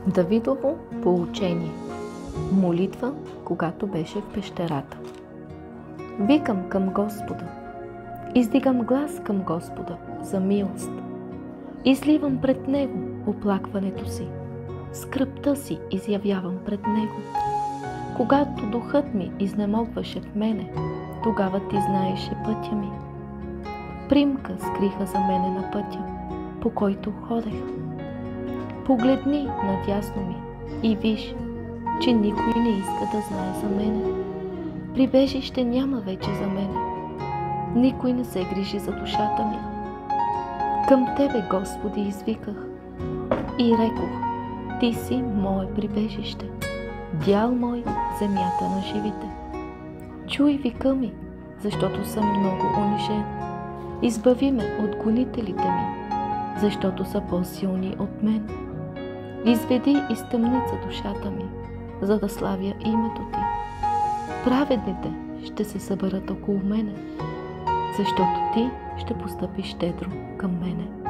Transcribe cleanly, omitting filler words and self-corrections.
Давидово поучение. Молитва, когато беше в пещерата. Викам към Господа, издигам глас към Господа за милост. Изливам пред Него оплакването си, скръбта си изявявам пред Него. Когато духът ми изнемогваше в мене, тогава Ти знаеше пътя ми. Примка скриха за мене на пътя, по който ходех. Погледни надясно ми и виж, че никой не иска да знае за мене. Прибежище няма вече за мене. Никой не се грижи за душата ми. Към Тебе, Господи, извиках и рекох: Ти си мое прибежище, дял мой в земята на живите. Чуй вика ми, защото съм много унижен. Избави ме от гонителите ми, защото са по-силни от мен. Изведи из тъмница душата ми, за да славя името Ти. Праведните ще се съберат около мене, защото Ти ще постъпиш щедро към мене.